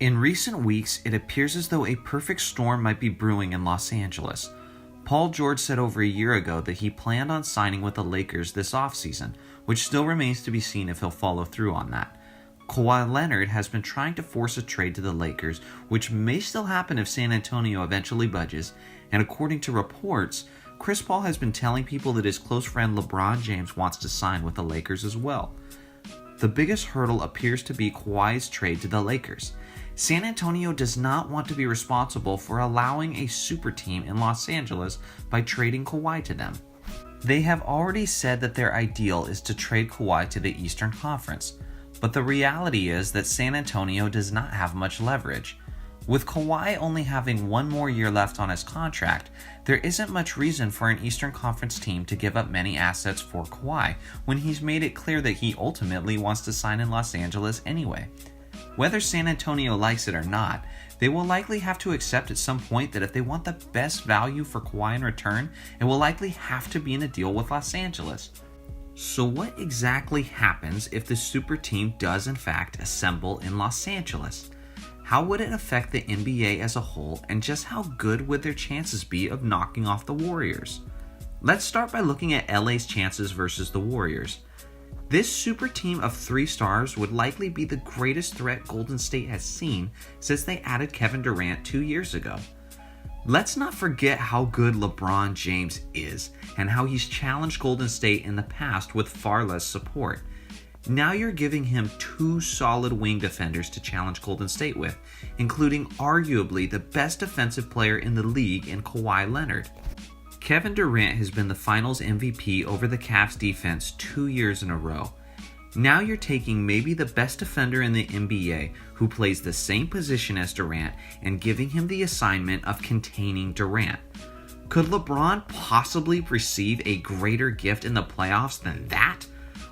In recent weeks, it appears as though a perfect storm might be brewing in Los Angeles. Paul George said over a year ago that he planned on signing with the Lakers this offseason, which still remains to be seen if he'll follow through on that. Kawhi Leonard has been trying to force a trade to the Lakers, which may still happen if San Antonio eventually budges, and according to reports, Chris Paul has been telling people that his close friend LeBron James wants to sign with the Lakers as well. The biggest hurdle appears to be Kawhi's trade to the Lakers. San Antonio does not want to be responsible for allowing a super team in Los Angeles by trading Kawhi to them. They have already said that their ideal is to trade Kawhi to the Eastern Conference, but the reality is that San Antonio does not have much leverage. With Kawhi only having one more year left on his contract, there isn't much reason for an Eastern Conference team to give up many assets for Kawhi when he's made it clear that he ultimately wants to sign in Los Angeles anyway. Whether San Antonio likes it or not, they will likely have to accept at some point that if they want the best value for Kawhi in return, it will likely have to be in a deal with Los Angeles. So what exactly happens if the super team does in fact assemble in Los Angeles? How would it affect the NBA as a whole, and just how good would their chances be of knocking off the Warriors? Let's start by looking at LA's chances versus the Warriors. This super team of 3 stars would likely be the greatest threat Golden State has seen since they added Kevin Durant 2 years ago. Let's not forget how good LeBron James is and how he's challenged Golden State in the past with far less support. Now you're giving him 2 solid wing defenders to challenge Golden State with, including arguably the best defensive player in the league in Kawhi Leonard. Kevin Durant has been the Finals MVP over the Cavs defense 2 years in a row. Now you're taking maybe the best defender in the NBA who plays the same position as Durant and giving him the assignment of containing Durant. Could LeBron possibly receive a greater gift in the playoffs than that?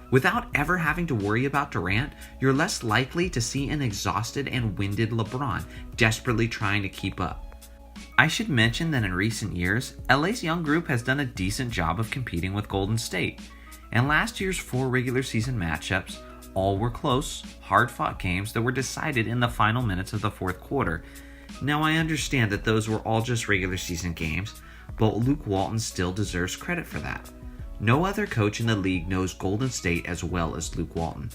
Without ever having to worry about Durant, you're less likely to see an exhausted and winded LeBron desperately trying to keep up. I should mention that in recent years, LA's young group has done a decent job of competing with Golden State. And last year's 4 regular season matchups all were close, hard-fought games that were decided in the final minutes of the fourth quarter. Now I understand that those were all just regular season games, but Luke Walton still deserves credit for that. No other coach in the league knows Golden State as well as Luke Walton.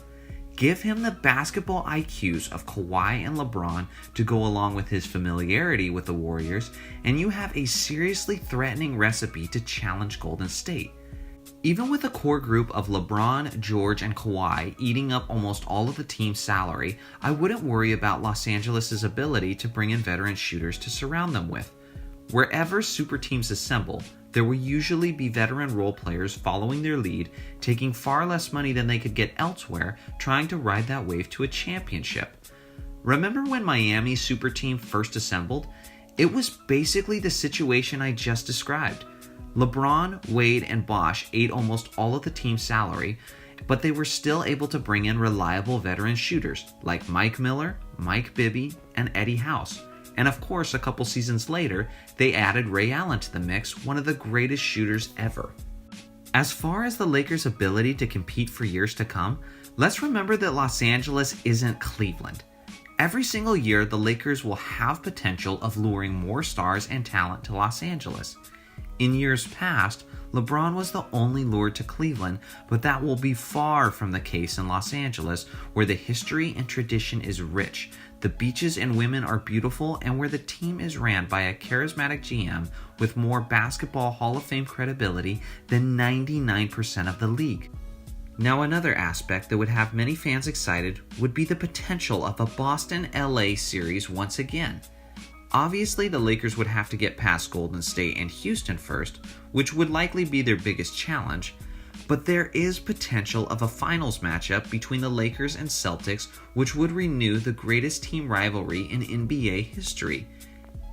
Give him the basketball IQs of Kawhi and LeBron to go along with his familiarity with the Warriors, and you have a seriously threatening recipe to challenge Golden State. Even with a core group of LeBron, George, and Kawhi eating up almost all of the team's salary, I wouldn't worry about Los Angeles' ability to bring in veteran shooters to surround them with. Wherever super teams assemble, there will usually be veteran role players following their lead, taking far less money than they could get elsewhere, trying to ride that wave to a championship. Remember when Miami's super team first assembled? It was basically the situation I just described. LeBron, Wade, and Bosh ate almost all of the team's salary, but they were still able to bring in reliable veteran shooters like Mike Miller, Mike Bibby, and Eddie House. And of course, a couple seasons later, they added Ray Allen to the mix, one of the greatest shooters ever. As far as the Lakers' ability to compete for years to come, let's remember that Los Angeles isn't Cleveland. Every single year, the Lakers will have potential of luring more stars and talent to Los Angeles. In years past, LeBron was the only lure to Cleveland, but that will be far from the case in Los Angeles, where the history and tradition is rich, the beaches and women are beautiful, and where the team is ran by a charismatic GM with more basketball Hall of Fame credibility than 99% of the league. Now, another aspect that would have many fans excited would be the potential of a Boston-LA series once again. Obviously, the Lakers would have to get past Golden State and Houston first, which would likely be their biggest challenge, but there is potential of a finals matchup between the Lakers and Celtics, which would renew the greatest team rivalry in NBA history.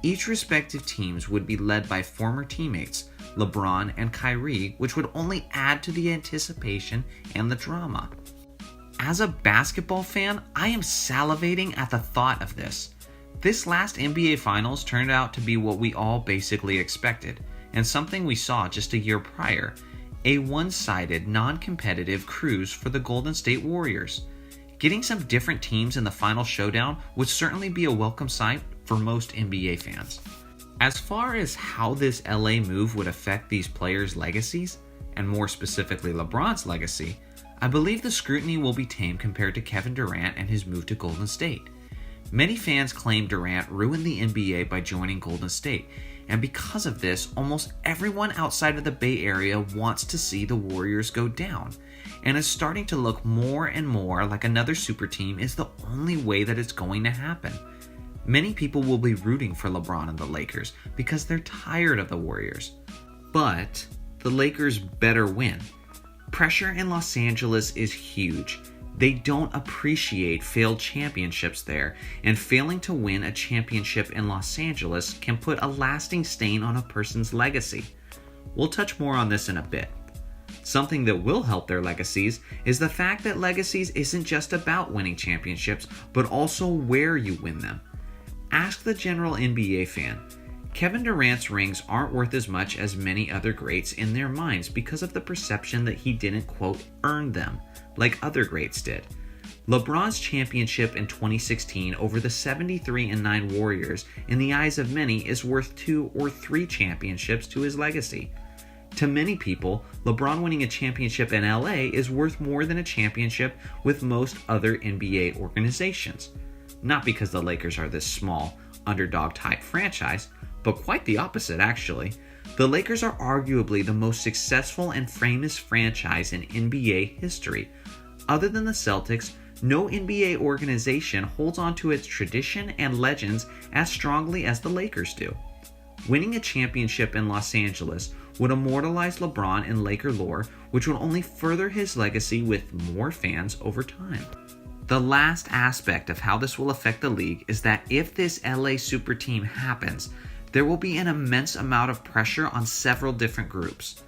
Each respective teams would be led by former teammates, LeBron and Kyrie, which would only add to the anticipation and the drama. As a basketball fan, I am salivating at the thought of this. This last NBA Finals turned out to be what we all basically expected, and something we saw just a year prior, a one-sided, non-competitive cruise for the Golden State Warriors. Getting some different teams in the final showdown would certainly be a welcome sight for most NBA fans. As far as how this LA move would affect these players' legacies, and more specifically LeBron's legacy, I believe the scrutiny will be tame compared to Kevin Durant and his move to Golden State. Many fans claim Durant ruined the NBA by joining Golden State, and because of this, almost everyone outside of the Bay Area wants to see the Warriors go down, and is starting to look more and more like another super team is the only way that it's going to happen. Many people will be rooting for LeBron and the Lakers because they're tired of the Warriors. But the Lakers better win. Pressure in Los Angeles is huge. They don't appreciate failed championships there, and failing to win a championship in Los Angeles can put a lasting stain on a person's legacy. We'll touch more on this in a bit. Something that will help their legacies is the fact that legacies isn't just about winning championships, but also where you win them. Ask the general NBA fan. Kevin Durant's rings aren't worth as much as many other greats in their minds because of the perception that he didn't, quote, earn them, like other greats did. LeBron's championship in 2016 over the 73-9 Warriors in the eyes of many is worth 2 or 3 championships to his legacy. To many people, LeBron winning a championship in LA is worth more than a championship with most other NBA organizations. Not because the Lakers are this small, underdog-type franchise, but quite the opposite actually. The Lakers are arguably the most successful and famous franchise in NBA history. Other than the Celtics, no NBA organization holds on to its tradition and legends as strongly as the Lakers do. Winning a championship in Los Angeles would immortalize LeBron in Laker lore, which would only further his legacy with more fans over time. The last aspect of how this will affect the league is that if this LA super team happens, there will be an immense amount of pressure on several different groups.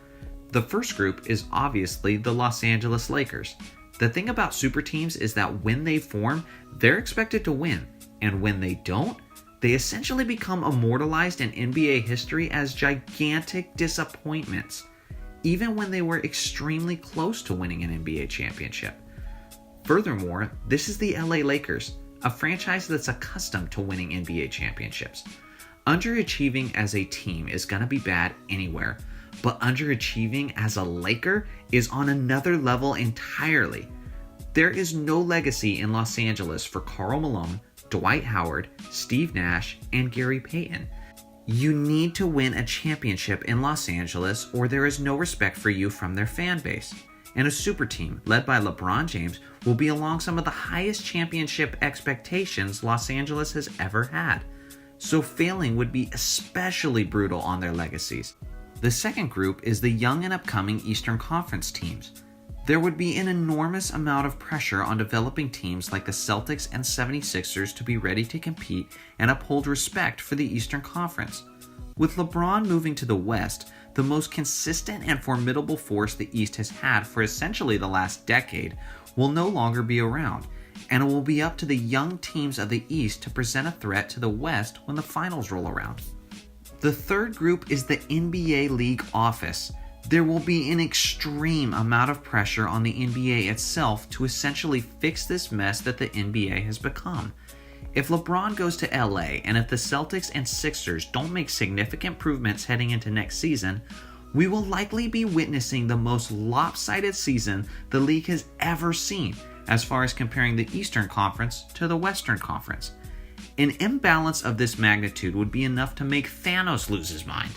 The first group is obviously the Los Angeles Lakers. The thing about super teams is that when they form, they're expected to win, and when they don't, they essentially become immortalized in NBA history as gigantic disappointments, even when they were extremely close to winning an NBA championship. Furthermore, this is the LA Lakers, a franchise that's accustomed to winning NBA championships. Underachieving as a team is going to be bad anywhere, but underachieving as a Laker is on another level entirely. There is no legacy in Los Angeles for Karl Malone, Dwight Howard, Steve Nash, and Gary Payton. You need to win a championship in Los Angeles or there is no respect for you from their fan base. And a super team led by LeBron James will be along some of the highest championship expectations Los Angeles has ever had. So failing would be especially brutal on their legacies. The second group is the young and upcoming Eastern Conference teams. There would be an enormous amount of pressure on developing teams like the Celtics and 76ers to be ready to compete and uphold respect for the Eastern Conference. With LeBron moving to the West, the most consistent and formidable force the East has had for essentially the last decade will no longer be around, and it will be up to the young teams of the East to present a threat to the West when the finals roll around. The third group is the NBA League office. There will be an extreme amount of pressure on the NBA itself to essentially fix this mess that the NBA has become. If LeBron goes to LA and if the Celtics and Sixers don't make significant improvements heading into next season, we will likely be witnessing the most lopsided season the league has ever seen as far as comparing the Eastern Conference to the Western Conference. An imbalance of this magnitude would be enough to make Thanos lose his mind.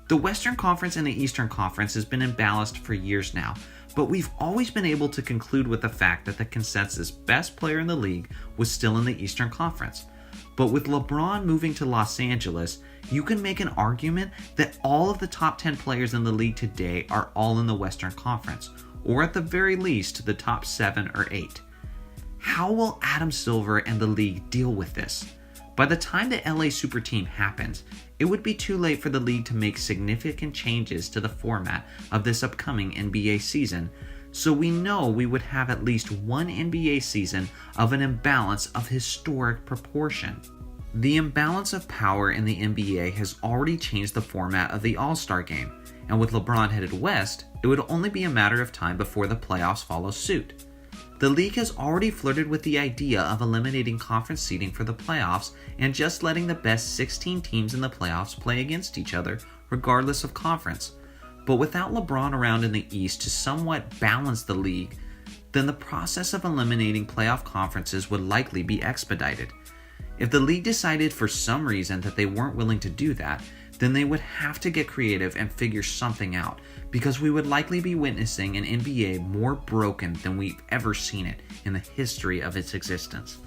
The Western Conference and the Eastern Conference has been imbalanced for years now, but we've always been able to conclude with the fact that the consensus best player in the league was still in the Eastern Conference. But with LeBron moving to Los Angeles, you can make an argument that all of the top 10 players in the league today are all in the Western Conference, or at the very least the top 7 or 8. How will Adam Silver and the league deal with this? By the time the LA Super Team happens, it would be too late for the league to make significant changes to the format of this upcoming NBA season, so we know we would have at least one NBA season of an imbalance of historic proportion. The imbalance of power in the NBA has already changed the format of the All-Star game, and with LeBron headed west, it would only be a matter of time before the playoffs follow suit. The league has already flirted with the idea of eliminating conference seeding for the playoffs and just letting the best 16 teams in the playoffs play against each other, regardless of conference. But without LeBron around in the East to somewhat balance the league, then the process of eliminating playoff conferences would likely be expedited. If the league decided for some reason that they weren't willing to do that, then they would have to get creative and figure something out, because we would likely be witnessing an NBA more broken than we've ever seen it in the history of its existence.